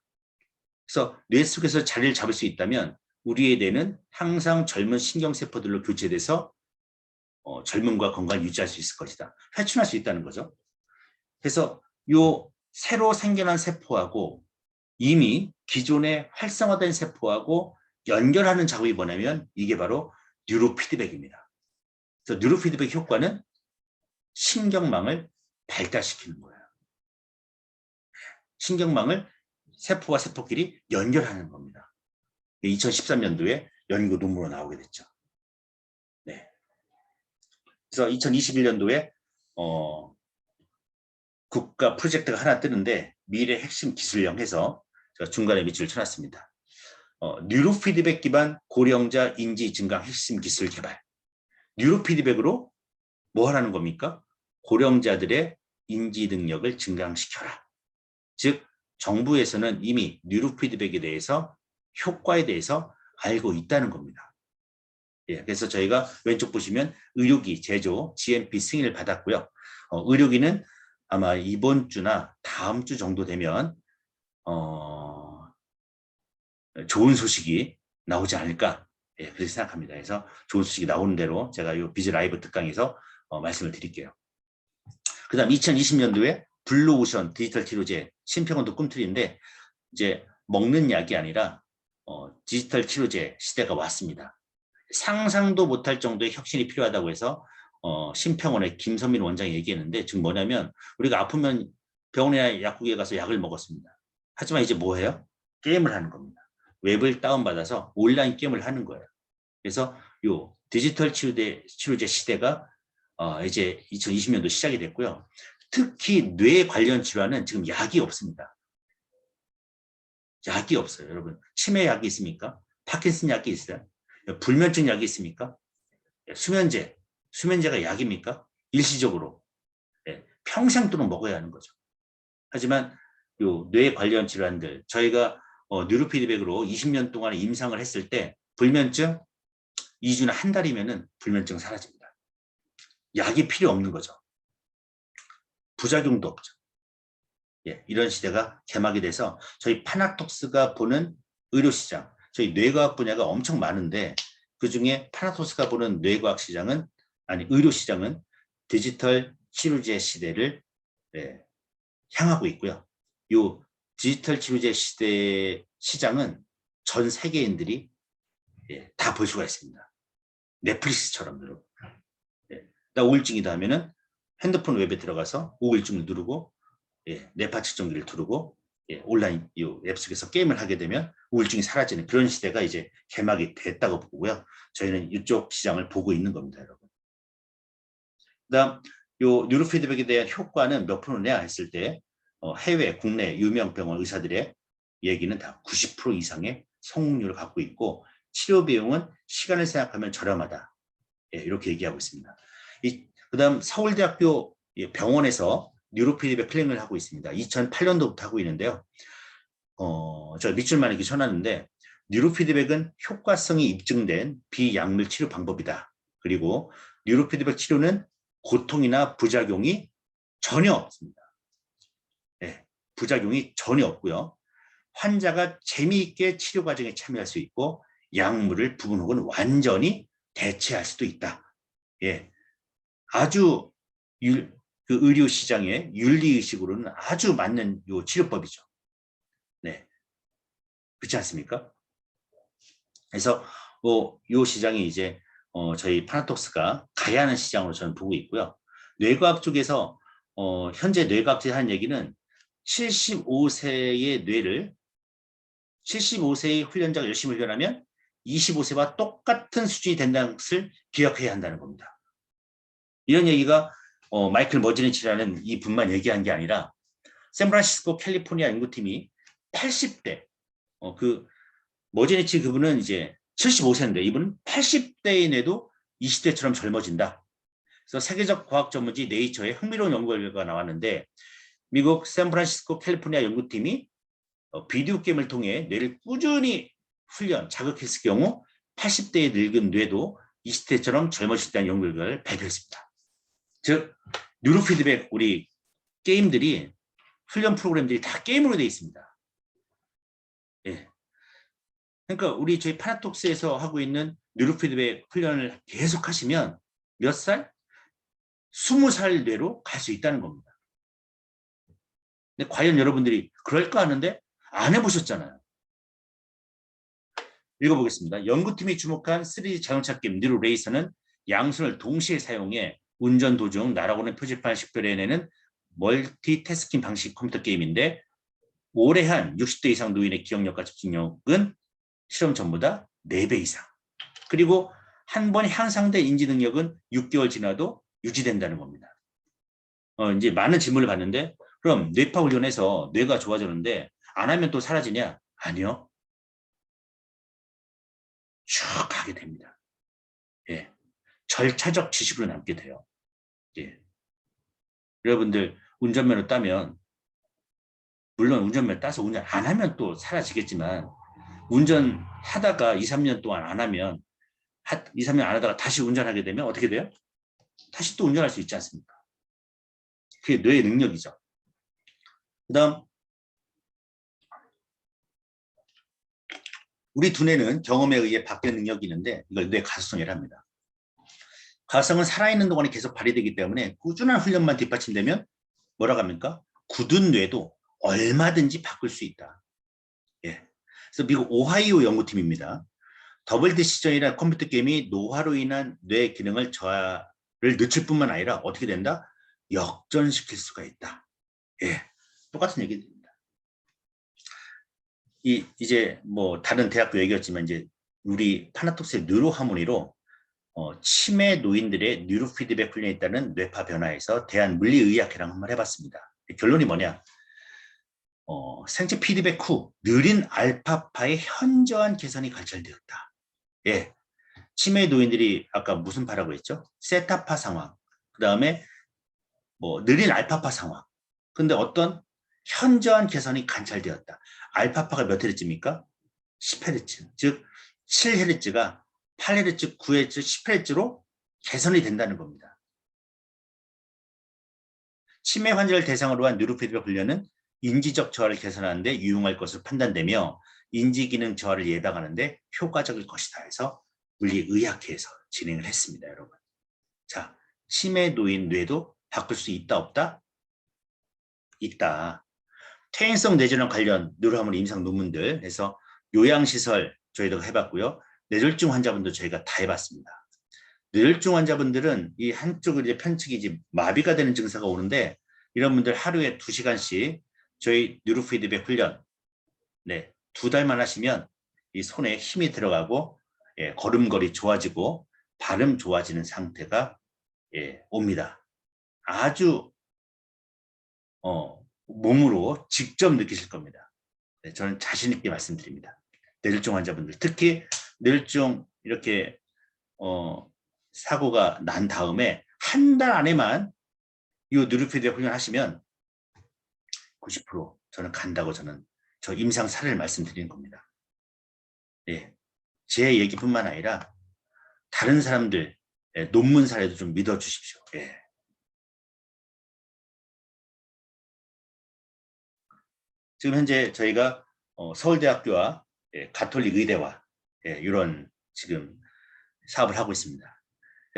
그래서 뇌 속에서 자리를 잡을 수 있다면 우리의 뇌는 항상 젊은 신경세포들로 교체돼서 젊음과 건강을 유지할 수 있을 것이다. 회춘할 수 있다는 거죠. 그래서 요 새로 생겨난 세포하고 이미 기존에 활성화된 세포하고 연결하는 작업이 뭐냐면 이게 바로 뉴로피드백입니다. 그래서 뉴로피드백 효과는 신경망을 발달시키는 거예요. 신경망을 세포와 세포끼리 연결하는 겁니다. 2013년도에 연구 논문으로 나오게 됐죠. 그래서 2021년도에 국가 프로젝트가 하나 뜨는데 미래 핵심 기술령 해서 제가 중간에 밑줄을 쳐놨습니다. 뉴로피드백 기반 고령자 인지 증강 핵심 기술 개발. 뉴로피드백으로 뭐 하라는 겁니까? 고령자들의 인지 능력을 증강시켜라. 즉 정부에서는 이미 뉴로피드백에 대해서 효과에 대해서 알고 있다는 겁니다. 그래서 저희가 왼쪽 보시면 의료기 제조 GMP 승인을 받았고요. 의료기는 아마 이번 주나 다음 주 정도 되면 좋은 소식이 나오지 않을까, 예, 그렇게 생각합니다. 그래서 좋은 소식이 나오는 대로 제가 이 비즈 라이브 특강에서 말씀을 드릴게요. 그 다음 2020년도에 블루오션 디지털 치료제 심평원도 꿈틀인데 이제 먹는 약이 아니라 디지털 치료제 시대가 왔습니다. 상상도 못할 정도의 혁신이 필요하다고 해서 심평원의 김선민 원장이 얘기했는데 지금 뭐냐면 우리가 아프면 병원이나 약국에 가서 약을 먹었습니다. 하지만 이제 뭐 해요? 게임을 하는 겁니다. 웹을 다운받아서 온라인 게임을 하는 거예요. 그래서 요 디지털 치료제 시대가 이제 2020년도 시작이 됐고요. 특히 뇌 관련 질환은 지금 약이 없습니다. 약이 없어요, 여러분. 치매 약이 있습니까? 파킨슨 약이 있어요? 불면증 약이 있습니까? 수면제가 약입니까? 일시적으로. 네, 평생 동안 먹어야 하는 거죠. 하지만 요 뇌 관련 질환들, 저희가 뉴로피드백으로 20년 동안 임상을 했을 때 불면증 2주나 한 달이면은 불면증 사라집니다. 약이 필요 없는 거죠. 부작용도 없죠. 예, 이런 시대가 개막이 돼서 저희 파나톡스가 보는 의료시장, 저희 뇌과학 분야가 엄청 많은데 그중에 파나톡스가 보는 뇌과학 시장은, 아니 의료시장은 디지털 치료제 시대를, 예, 향하고 있고요. 이 디지털 치료제 시대 시장은 전 세계인들이, 예, 다 볼 수가 있습니다. 넷플릭스처럼 여러분. 예, 나 우울증이다 하면은 핸드폰 웹에 들어가서 우울증을 누르고, 예, 뇌파 측정기를 두르고, 예, 온라인 이 앱 속에서 게임을 하게 되면 우울증이 사라지는 그런 시대가 이제 개막이 됐다고 보고요. 저희는 이쪽 시장을 보고 있는 겁니다, 여러분. 그다음 요 뉴로피드백에 대한 효과는 몇 프로냐 했을 때 해외, 국내 유명 병원 의사들의 얘기는 다 90% 이상의 성공률을 갖고 있고 치료 비용은 시간을 생각하면 저렴하다. 예, 이렇게 얘기하고 있습니다. 그다음 서울대학교 병원에서 뉴로피드백 클리닉을 하고 있습니다. 2008년도부터 하고 있는데요. 저 밑줄 만이기 쳐놨는데 뉴로피드백은 효과성이 입증된 비약물 치료 방법이다. 그리고 뉴로피드백 치료는 고통이나 부작용이 전혀 없습니다. 네, 부작용이 전혀 없고요. 환자가 재미있게 치료 과정에 참여할 수 있고 약물을 부분 혹은 완전히 대체할 수도 있다. 예, 아주 그 의료 시장의 윤리의식으로는 아주 맞는 요 치료법이죠. 네, 그렇지 않습니까? 그래서 요 시장이 이제 저희 파나톡스가 가야 하는 시장으로 저는 보고 있고요. 뇌과학 쪽에서 현재 뇌과학자가 하는 얘기는 75세의 뇌를 75세의 훈련자가 열심히 훈련하면 25세와 똑같은 수준이 된다는 것을 기억해야 한다는 겁니다. 이런 얘기가 마이클 머지니치라는 이 분만 얘기한 게 아니라 샌프란시스코 캘리포니아 연구팀이 80대 그 머지니치 그분은 이제 75세인데 이분은 80대인데도 20대처럼 젊어진다. 그래서 세계적 과학 전문지 네이처에 흥미로운 연구 결과가 나왔는데 미국 샌프란시스코 캘리포니아 연구팀이 비디오 게임을 통해 뇌를 꾸준히 훈련, 자극했을 경우 80대의 늙은 뇌도 20대처럼 젊어진다는 연구 결과를 발표했습니다. 즉 뉴로피드백 우리 게임들이 훈련 프로그램들이 다 게임으로 되어 있습니다. 예. 그러니까 우리 저희 파나톡스에서 하고 있는 뉴로피드백 훈련을 계속 하시면 몇 살? 20살 뇌로 갈 수 있다는 겁니다. 근데 과연 여러분들이 그럴까 하는데 안 해보셨잖아요. 읽어보겠습니다. 연구팀이 주목한 3D 자동차 게임 뉴로 레이서는 양손을 동시에 사용해 운전 도중 날아오는 표지판을 식별해내는 멀티태스킹 방식 컴퓨터 게임인데 오래 한 60대 이상 노인의 기억력과 집중력은 실험 전보다 4배 이상. 그리고 한 번 향상된 인지 능력은 6개월 지나도 유지된다는 겁니다. 이제 많은 질문을 받는데 그럼 뇌파 훈련해서 뇌가 좋아졌는데 안 하면 또 사라지냐? 아니요. 쭉 가게 됩니다. 예. 절차적 지식으로 남게 돼요. 예. 여러분들 운전면허 따면 물론 운전면허 따서 운전 안 하면 또 사라지겠지만 운전하다가 2, 3년 동안 안 하면 2, 3년 안 하다가 다시 운전하게 되면 어떻게 돼요? 다시 또 운전할 수 있지 않습니까? 그게 뇌의 능력이죠. 그 다음 우리 두뇌는 경험에 의해 바뀌는 능력이 있는데 이걸 뇌 가소성이라 합니다. 가소성은 살아있는 동안에 계속 발휘되기 때문에 꾸준한 훈련만 뒷받침되면 뭐라고 합니까? 굳은 뇌도 얼마든지 바꿀 수 있다. 예. 그래서 미국 오하이오 연구팀입니다. 더블 디시전이라는 컴퓨터 게임이 노화로 인한 뇌 기능을 저하를 늦출 뿐만 아니라 어떻게 된다? 역전시킬 수가 있다. 예. 똑같은 얘기입니다. 이제 뭐 다른 대학교 얘기였지만 이제 우리 파나톡스의 뉴로하모니로 치매 노인들의 뉴로 피드백 훈련에 따른 뇌파 변화에서 대한물리의학회랑 한번 해봤습니다. 결론이 뭐냐? 생체 피드백 후 느린 알파파의 현저한 개선이 관찰되었다. 예, 치매 노인들이 아까 무슨 파라고 했죠? 세타파 상황, 그 다음에 뭐 느린 알파파 상황. 근데 어떤 현저한 개선이 관찰되었다. 알파파가 몇 헤르츠입니까? 10헤르츠, 즉 7헤르츠가 8헤르츠, 9헤르츠, 10헤르츠로 개선이 된다는 겁니다. 치매 환자를 대상으로 한 뉴로피드백 훈련은 인지적 저하를 개선하는 데 유용할 것으로 판단되며 인지기능 저하를 예방하는 데 효과적일 것이다 해서 물리의학회에서 진행을 했습니다. 여러분. 자, 치매 노인 뇌도 바꿀 수 있다 없다? 있다. 퇴행성 뇌질환 관련 뉴로하모니 임상 논문들 해서 요양시설 저희도 해봤고요. 뇌졸중 환자분도 저희가 다 해봤습니다. 뇌졸중 환자분들은 이 한쪽을 이제 편측이 이제 마비가 되는 증세가 오는데 이런 분들 하루에 2시간씩 저희 뉴로피드백 훈련 2달만 하시면 이 손에 힘이 들어가고 걸음걸이 좋아지고 발음 좋아지는 상태가 옵니다. 아주 몸으로 직접 느끼실 겁니다. 저는 자신 있게 말씀드립니다. 뇌졸중 환자분들 특히 뇌졸중 이렇게 사고가 난 다음에 한 달 안에만 이 뉴로피드백 훈련하시면 90% 저는 간다고 저는 저 임상 사례를 말씀드리는 겁니다. 예, 제 얘기뿐만 아니라 다른 사람들 논문 사례도 좀 믿어주십시오. 예. 지금 현재 저희가 서울대학교와 가톨릭 의대와 이런 지금 사업을 하고 있습니다.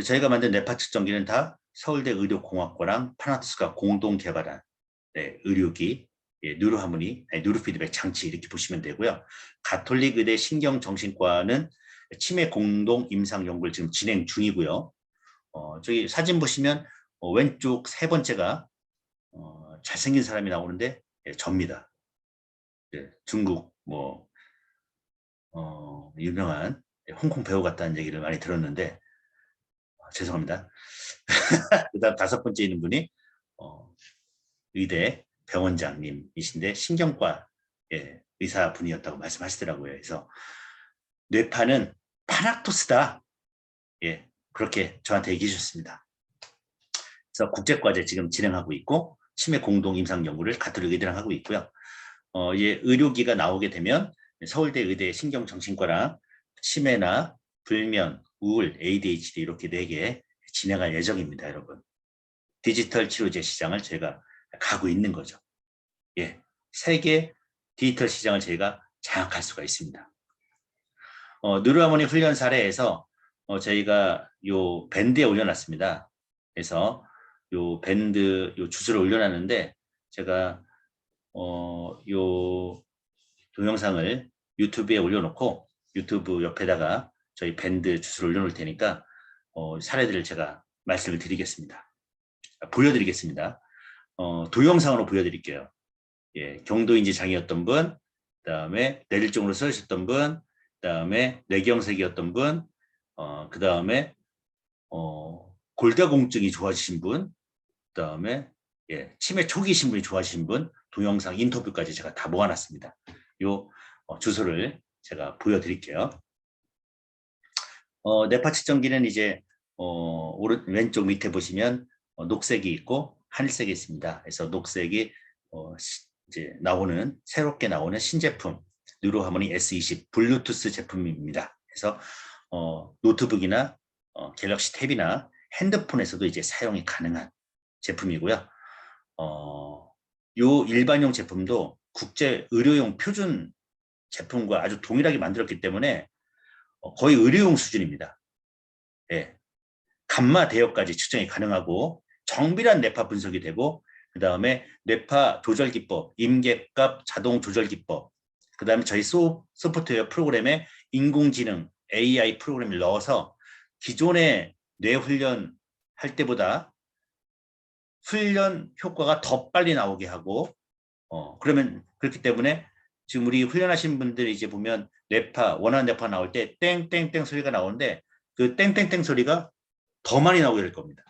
저희가 만든 뇌파 측정기는 다 서울대 의료공학과랑 파나톡스가 공동 개발한 의료기, 뉴로하모니, 뉴로피드백 장치 이렇게 보시면 되고요. 가톨릭 의대 신경정신과는 치매 공동 임상 연구를 지금 진행 중이고요. 저기 사진 보시면 왼쪽 세 번째가 잘생긴 사람이 나오는데 접니다. 중국 뭐 유명한 홍콩 배우 같다는 얘기를 많이 들었는데 죄송합니다. 그다음 5번째 있는 분이 의대 병원장님이신데 신경과 의사분이었다고 말씀하시더라고요. 그래서 뇌파는 파낙토스다. 그렇게 저한테 얘기해 주셨습니다. 그래서 국제과제 지금 진행하고 있고 치매 공동 임상 연구를 가톨릭 의대랑 하고 있고요. 이제 의료기가 나오게 되면 서울대 의대 신경정신과랑 치매나 불면, 우울, ADHD 이렇게 4개 진행할 예정입니다, 여러분. 디지털 치료제 시장을 저희가 가고 있는 거죠. 세계 디지털 시장을 저희가 장악할 수가 있습니다. 뉴로하모니 훈련 사례에서 저희가 요 밴드에 올려놨습니다. 그래서 요 밴드 요 주소를 올려놨는데 제가 요 동영상을 유튜브에 올려놓고 유튜브 옆에다가 저희 밴드 주소를 올려놓을 테니까 사례들을 제가 말씀을 드리겠습니다. 보여드리겠습니다. 동영상으로 보여드릴게요. 경도인지 장애였던 분, 그 다음에 뇌졸중으로 쓰러졌던 분, 그 다음에 뇌경색이었던 분, 그 다음에 골다공증이 좋아지신 분, 그 다음에 치매 초기 신분이 좋아지신 분, 동영상 인터뷰까지 제가 다 모아놨습니다. 요 주소를 제가 보여드릴게요. 뇌파 측정기는 이제 왼쪽 밑에 보시면 녹색이 있고 하늘색이 있습니다. 그래서 녹색이 이제 새롭게 나오는 신제품 뉴로하모니 S20 블루투스 제품입니다. 그래서 노트북이나 갤럭시 탭이나 핸드폰에서도 이제 사용이 가능한 제품이고요. 요 일반용 제품도 국제 의료용 표준 제품과 아주 동일하게 만들었기 때문에 거의 의료용 수준입니다. 예. 감마 대역까지 측정이 가능하고 정밀한 뇌파 분석이 되고 그 다음에 뇌파 조절 기법, 임계값 자동 조절 기법, 그 다음에 저희 소프트웨어 프로그램에 인공지능 AI 프로그램을 넣어서 기존의 뇌 훈련 할 때보다 훈련 효과가 더 빨리 나오게 하고 그러면 그렇기 때문에 지금 우리 훈련하신 분들이 이제 보면 뇌파 원하는 뇌파 나올 때 땡땡땡 소리가 나오는데 그 땡땡땡 소리가 더 많이 나오게 될 겁니다.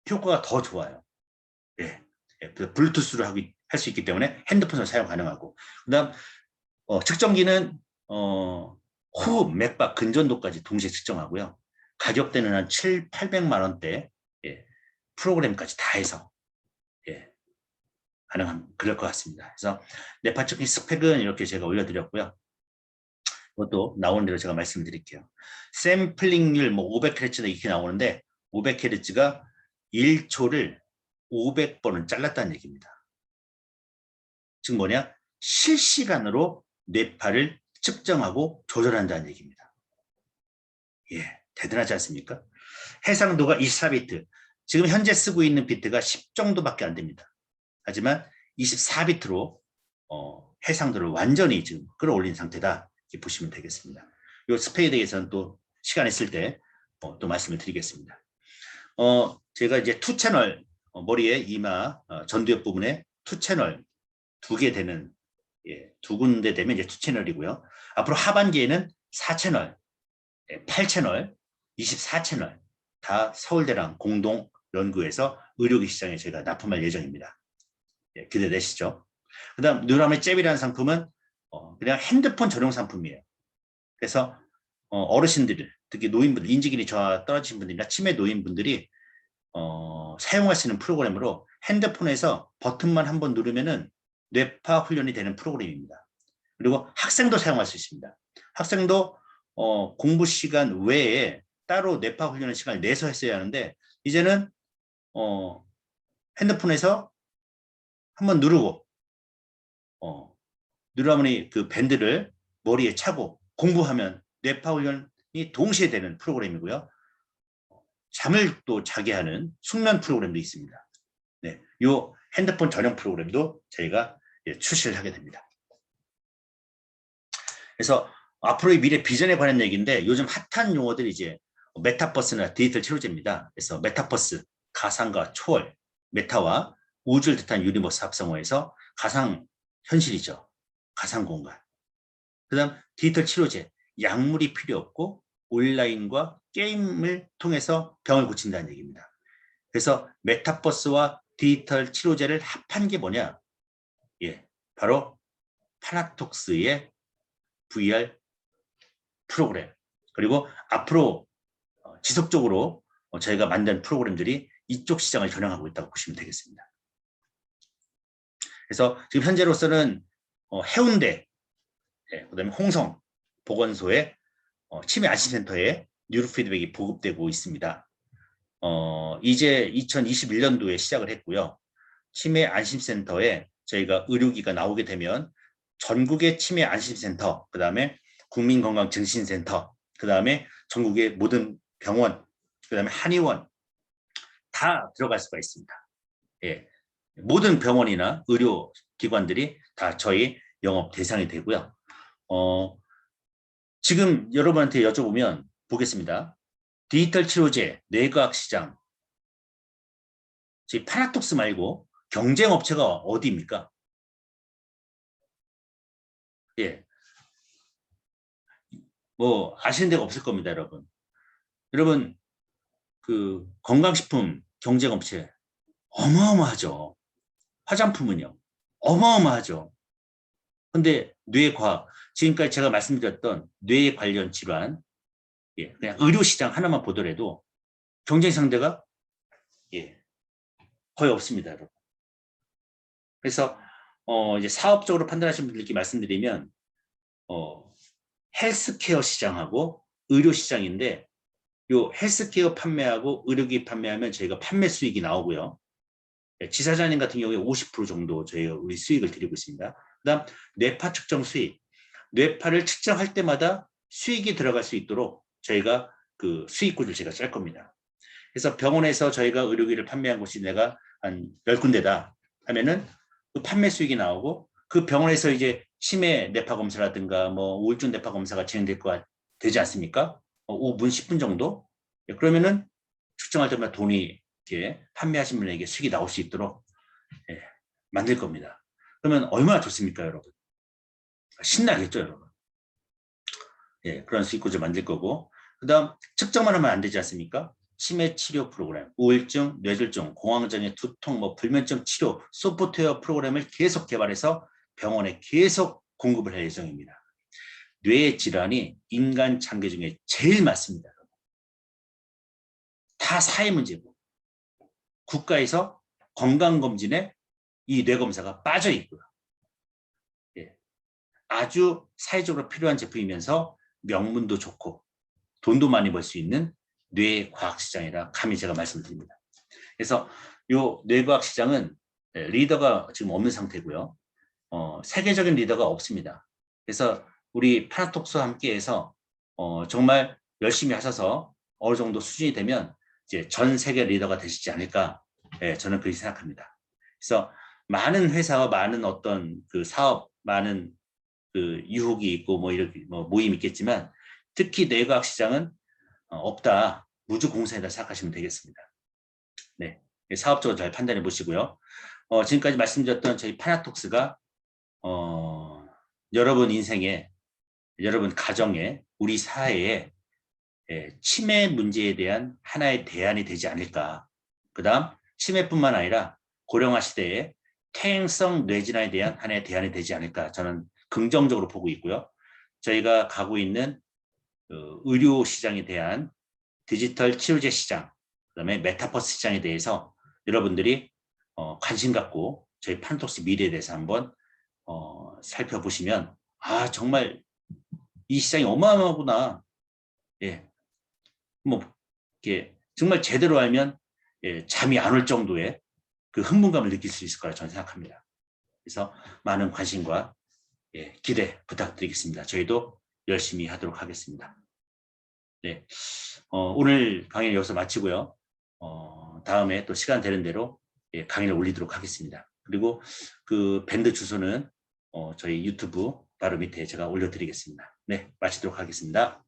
효과가 더 좋아요. 예. 블루투스로 할 수 있기 때문에 핸드폰을 사용 가능하고 그다음 측정기는 호흡, 맥박, 근전도까지 동시에 측정하고요. 가격대는 한 800만 원대 예. 프로그램까지 다 해서 예. 가능한 그럴 것 같습니다. 그래서 뇌파 측정 스펙은 이렇게 제가 올려드렸고요. 그것도 나오는 대로 제가 말씀드릴게요. 샘플링률 500Hz 이렇게 나오는데 500Hz가 1초를 500번은 잘랐다는 얘기입니다. 즉 뭐냐? 실시간으로 뇌파를 측정하고 조절한다는 얘기입니다. 예, 대단하지 않습니까? 해상도가 24비트. 지금 현재 쓰고 있는 비트가 10 정도밖에 안 됩니다. 하지만 24비트로 해상도를 완전히 지금 끌어올린 상태다. 이렇게 보시면 되겠습니다. 이 스펙에 대해서는 또 시간 있을 때 또 말씀을 드리겠습니다. 제가 이제 2채널 머리에 이마 전두엽 부분에 2채널 2개 되는 예, 2군데 되면 이제 2채널이고요. 앞으로 하반기에는 4채널, 8채널, 24채널 다 서울대랑 공동 연구해서 의료기 시장에 저희가 납품할 예정입니다. 예, 기대되시죠? 그 다음 뉴라멜 잽이라는 상품은 그냥 핸드폰 전용 상품이에요. 그래서 어르신들, 특히 노인분들, 인지기능이 떨어지신 분들이나 치매 노인분들이 사용할 수 있는 프로그램으로 핸드폰에서 버튼만 한번 누르면은 뇌파 훈련이 되는 프로그램입니다. 그리고 학생도 사용할 수 있습니다. 학생도 공부 시간 외에 따로 뇌파 훈련의 시간을 내서 했어야 하는데 이제는 핸드폰에서 한번 누르고 누르면 그 밴드를 머리에 차고 공부하면 뇌파 훈련이 동시에 되는 프로그램이고요. 잠을 또 자게 하는 숙면 프로그램도 있습니다. 네, 이 핸드폰 전용 프로그램도 저희가 출시를 하게 됩니다. 그래서 앞으로의 미래 비전에 관한 얘기인데 요즘 핫한 용어들이 이제 메타버스나 디지털 치료제입니다. 그래서 메타버스, 가상과 초월, 메타와 우주를 뜻한 유니버스 합성어에서 가상 현실이죠. 가상 공간. 그다음 디지털 치료제, 약물이 필요 없고 온라인과 게임을 통해서 병을 고친다는 얘기입니다. 그래서 메타버스와 디지털 치료제를 합한 게 뭐냐? 예, 바로 파나톡스의 VR 프로그램. 그리고 앞으로 지속적으로 저희가 만든 프로그램들이 이쪽 시장을 겨냥하고 있다고 보시면 되겠습니다. 그래서 지금 현재로서는 해운대, 그다음에 홍성 보건소의 치매 안심센터에 뉴로 피드백이 보급되고 있습니다. 이제 2021년도에 시작을 했고요. 치매 안심센터에 저희가 의료기가 나오게 되면 전국의 치매 안심센터, 그 다음에 국민건강증진센터, 그 다음에 전국의 모든 병원, 그 다음에 한의원 다 들어갈 수가 있습니다. 예, 모든 병원이나 의료기관들이 다 저희 영업 대상이 되고요. 지금 여러분한테 여쭤보면 보겠습니다. 디지털 치료제, 뇌과학 시장, 저희 파나톡스 말고 경쟁 업체가 어디입니까? 예, 뭐 아시는 데가 없을 겁니다, 여러분. 여러분 그 건강식품 경쟁 업체 어마어마하죠. 화장품은요, 어마어마하죠. 근데 뇌과학, 지금까지 제가 말씀드렸던 뇌 관련 질환, 예, 그냥 의료 시장 하나만 보더라도 경쟁 상대가 예, 거의 없습니다, 여러분. 그래서 이제 사업적으로 판단하시는 분들께 말씀드리면 헬스케어 시장하고 의료 시장인데 요 헬스케어 판매하고 의료기 판매하면 저희가 판매 수익이 나오고요. 지사장님 같은 경우에 50% 정도 저희가 우리 수익을 드리고 있습니다. 그다음 뇌파 측정 수익. 뇌파를 측정할 때마다 수익이 들어갈 수 있도록 저희가 그 수익구를 제가 짤 겁니다. 그래서 병원에서 저희가 의료기를 판매한 곳이 내가 한 10군데다 하면은 그 판매 수익이 나오고 그 병원에서 이제 치매 뇌파 검사라든가 뭐 우울증 뇌파 검사가 진행될 거 되지 않습니까? 5분, 10분 정도? 그러면은 측정할 때마다 돈이 이렇게 판매하신 분에게 수익이 나올 수 있도록 만들 겁니다. 그러면 얼마나 좋습니까, 여러분? 신나겠죠, 여러분? 그런 수익구를 만들 거고, 그 다음 측정만 하면 안 되지 않습니까? 치매 치료 프로그램, 우울증, 뇌졸중, 공황장애, 두통, 뭐 불면증 치료, 소프트웨어 프로그램을 계속 개발해서 병원에 계속 공급을 할 예정입니다. 뇌 질환이 인간 장기 중에 제일 많습니다. 다 사회 문제고 국가에서 건강검진에 이 뇌검사가 빠져 있고요. 아주 사회적으로 필요한 제품이면서 명문도 좋고 돈도 많이 벌 수 있는 뇌과학 시장이라 감히 제가 말씀드립니다. 그래서 이 뇌과학 시장은 리더가 지금 없는 상태고요. 세계적인 리더가 없습니다. 그래서 우리 파나톡스와 함께해서 정말 열심히 하셔서 어느 정도 수준이 되면 이제 전 세계 리더가 되시지 않을까, 저는 그렇게 생각합니다. 그래서 많은 회사와 많은 어떤 그 사업, 많은 그 유혹이 있고 뭐 이렇게 뭐 모임이 있겠지만 특히 뇌과학 시장은 없다, 무주공산이다 생각하시면 되겠습니다. 네, 사업적으로 잘 판단해 보시고요. 지금까지 말씀드렸던 저희 파나톡스가 여러분 인생에, 여러분 가정에, 우리 사회에 치매 문제에 대한 하나의 대안이 되지 않을까. 그 다음 치매뿐만 아니라 고령화 시대에 퇴행성 뇌질환에 대한 하나의 대안이 되지 않을까, 저는 긍정적으로 보고 있고요. 저희가 가고 있는 의료 시장에 대한 디지털 치료제 시장, 그다음에 메타버스 시장에 대해서 여러분들이 관심 갖고 저희 파나톡스 미래에 대해서 한번 살펴보시면 정말 이 시장이 어마어마하구나. 뭐 이렇게 정말 제대로 알면 잠이 안 올 정도의 그 흥분감을 느낄 수 있을 거라 저는 생각합니다. 그래서 많은 관심과 기대 부탁드리겠습니다. 저희도 열심히 하도록 하겠습니다. 네, 오늘 강의는 여기서 마치고요. 다음에 또 시간 되는 대로 강의를 올리도록 하겠습니다. 그리고 그 밴드 주소는 저희 유튜브 바로 밑에 제가 올려드리겠습니다. 네, 마치도록 하겠습니다.